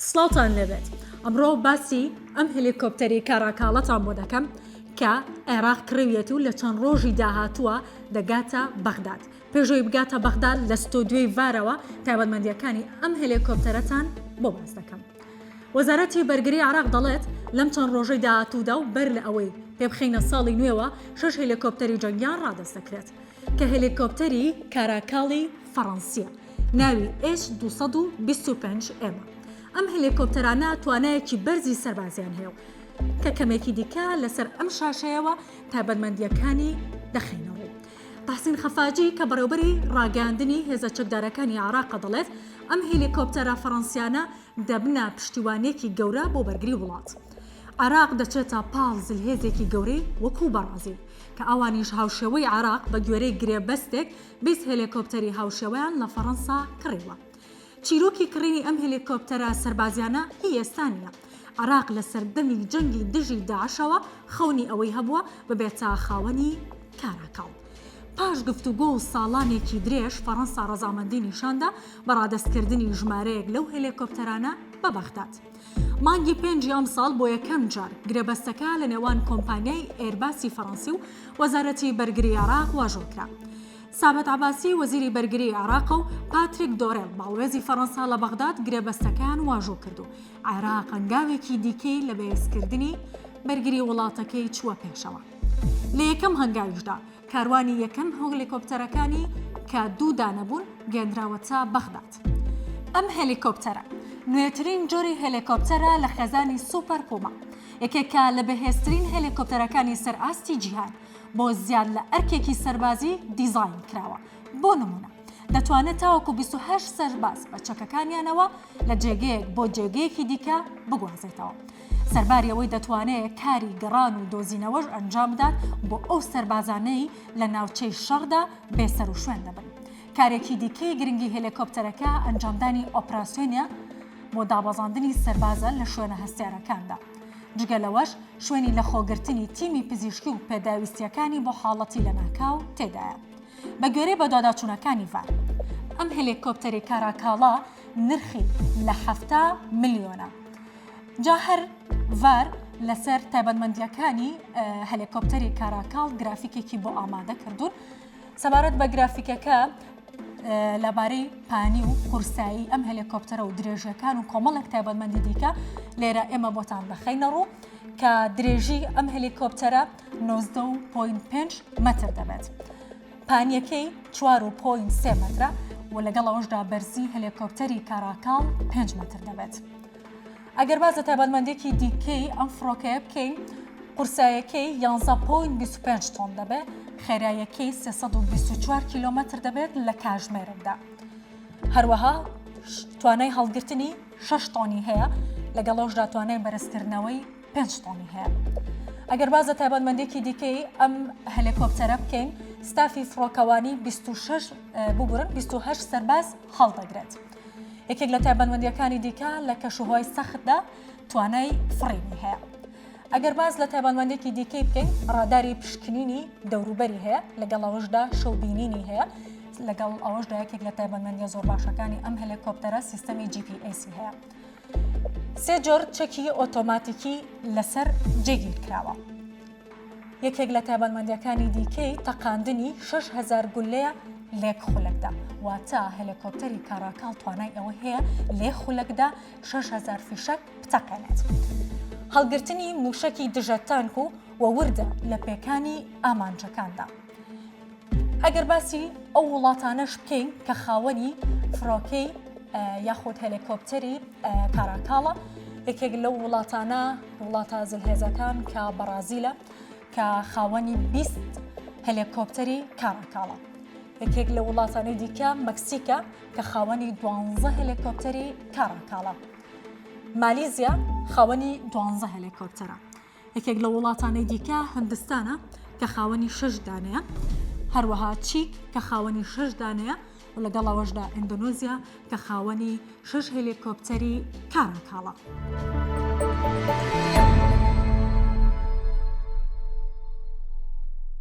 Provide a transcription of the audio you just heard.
سڵاتان لەبێت ئەمڕۆ باسی ئەم هێلیکۆپتەری کاراکاڵەتان بۆ دەکەم کە عێراق کڕویەتی و لە چەند ڕۆژی داهاتووە دەگاتە بەغداد. پێشەوەی بگاتە بەغداد لە ستۆدیۆی ڤارەوە تایبەتمەندیەکانی ئەم هێلیکۆپتەرەتان بۆ باس دەکەم. وەزارەتی بەرگری عێراق دەڵێت لەم چەند ڕۆژەی داهاتوودا و بەر لە ئەوەی پێبخینە ساڵی نوێوە 6 هێلیکۆپتەری جەنگیان ڕادەست دەکرێت کە هێلیکۆپتەری کاراکاڵی فەڕەنسیە، ناوی H225M. ئەم هێلیکۆپتەرانە توانایەکی بەرزی سەربازیان هەیە کە کەمێکی دیکە لەسەر ئەم شاشەیەوە تایبەتمەندیەکانی دەخینەوە. تەحسین خەفاجی کە بەڕێوەبەری ڕاگەاندنی هێزە چەکدارەکانی عێراق دەڵێت ئەم هێلیکۆپتەرە فەڕەنسیانە دەبنە پشتیوانێکی گەورە بۆ بەرگری وڵات. عێراق دەچێتە پاڵ زلهێزێکی گەورەی وەکوو بەڕازی کە ئەوانیش هاوشێوەی عێراق بە گوێرەی گرێبەستێک 20 هێلیکۆپتەری هاوشێوەیان لە فەڕەنسا کڕیوە. چیرۆکی کڕینی ئەم هێلیکۆپتەرە سەربازیانە هی ئێستانە. عێراق لە سەردەمی جەنگی دژی داعشەوە خەونی ئەوەی هەبووە ببێتە خاوەنی کاراکاڵ. پاش گفتوگۆ و ساڵانێکی درێژ فەڕەنسا ڕەزامەندی نیشاندا بە ڕادەستکردنی ژمارەیەک لەو هێلیکۆپتەرانە بە بەغداد. مانگی 5 ئەمساڵ بۆ یەکەم جار گرێبەستەکە لە نێوان کۆمپانیای ئێرباسی فەڕەنسی و وەزارەتی بەرگری عێراق واژۆکرا. سابەت عەباسی وەزیری بەرگری عێراق و پاتریک دۆرێل باڵێزی فەڕەنسا لە بەغداد گرێبەستەکان واژۆ کرد و عێراق هەنگاوێکی دیکەی لە بەهێزکردنی بەرگری وڵاتەکەی چووە پێشەوە. لە یەکەم هەنگاویشدا کاروانی یەکەم هێلیکۆپتەرەکانی کە دوو دانەبوون گەێنراوەتە بەغداد. ئەم هێلیکۆپتەرە نوێترین جۆری هێلیکۆپتەرە لە خێزانی سوپەر پوما، یەکێکە لە بەهێزترین هێلیکۆپتەرەکانی سەرئاستی جیهان بۆ زیاد لە ئەرکێکی سەربازی دیزاین کراوە. بۆ نمونە دەتوانێت تاوەکو 28 سەرباز بە چەکەکانیانەوە لە جێگەیەک بۆ جێگەیەکی دیکە بگوازێتەوە. سەرباری ئەوەی دەتوانێت کاری گەڕان و دۆزینەوەش ئەنجام بدات بۆ ئەو سەربازانەی لە ناوچەی شەڕدا بێسەر و شوێن دەبن. کارێکی دیکەی گرنگی هێلیکۆپتەرەکە ئەنجامدانی ئۆپراسیۆنە بۆ دابەزاندنی سەربازە لە شوێنە هەستیارەکاندا. جگە لەوەش شوێنی لە خۆگرتنی تیمی پزیشکی و پێداویستیەکانی بۆ حاڵەتی لە ناکاو تێدایە. بە گوێرەی بە داداچوونەکانی ڤار ئەم هێلیکۆپتەری کاراکاڵە نرخی لە 7 ملیۆنە. جا هەر ڤار لەسەر تایبەتمەندیەکانی هێلیکۆپتەری کاراکاڵ گرافیکێکی بۆ ئامادە کردوون. سەبارەت بە گرافیکەکە لەبارەی پانی و قورسایی ئەم هێلیکۆپتەرە و درێژەکان و کۆمەڵێک تایبەتمەندی دیکە لێرە ئێمە بۆتان بەخەینە ڕوو کە درێژی ئەم هێلیکۆپتەرە 19.5 مەتر دەبێت. پانیەکەی 4.3 مەترە و لەگەڵ ئەوەشدا بەرزی هێلیکۆپتەری کاراکاڵ 5 مەتر دەبێت. ئەگەر بازە تایبەتمەندێکی دیکەی ئەم فڕۆکەیە بکەین، قورسایەکەی 11.25 تۆن دەبێت، خێراییەکەی 324 کیلۆمەتر دەبێت لە کاتژمێردا. هەروەها توانای هەڵگرتنی 6 تۆنی هەیە، لەگەڵەوەشدا توانای بەرزکردنەوەی 5 تۆنی هەیە. ئەگەر بازە تایبەتمەندێکی دیکەی ئەم هێلیکۆپتەرە بکەین، ستافی فڕۆکەوانی 28 سەرباز هەڵدەگرێت. یەکێک لە تایبەتمەندیەکانی دیکە لە کەشوهۆی سەختدا توانای فڕینی هەیە. ئەگەر باز لە تایبەتمەندێکی دیکەی بکەین، ڕاداری پشکنینی دەوروبەری هەیە، لەگەڵ ئەوەشدا شەوبینینی هەیە، لەگەڵ ئەوەشدا یەکێک لە تایبەتمەندیە زۆر باشەکانی ئەم هێلیکۆپتەرە سیستەمی GPS هەیە. 3 جۆر چەکی ئۆتۆماتیکی لەسەر جێگیر کراوە. یەکێک لە تایبەتمەندیەکانی دیکەی تەقاندنی 6000 گولەیە لێک خولەکدا، واتە هێلیکۆپتەری کاراکاڵ توانای ئەوە هەیە لێک خولەکدا 6000 فیشەک بتەقێنێت. هەڵگرتنی موشکی دژە تانک و وەوردە لە پێکانی ئامانجەکاندا. ئەگەر باسی ئەو وڵاتانەش بکەین کە خاوەنی فڕۆکەی یاخود هێلیکۆپتەری کاراکاڵە، یەکێک لەو وڵاتانە وڵاتە زلهێزەکان کە بەرازیلە کە خاوەنی 20 هێلیکۆپتەری کاراکاڵە. یەکێک لە وڵاتانی دیکە مەکسیکە کە خاوەنی 12 هێلیکۆپتەری کاراکاڵە. مالیزیا خاوەنی 12 هێلیکۆپتەرە. یەکێک لە وڵاتانی دیکە هەندستانە کە خاوەنی 6 دانەیە، هەروەها چیک کە خاوەنی 6 دانەیە و لەگەڵ ئەوەشدا ئیندۆنێزیا کە خاوەنی 6 هێلیکۆپتەری کاراکاڵە.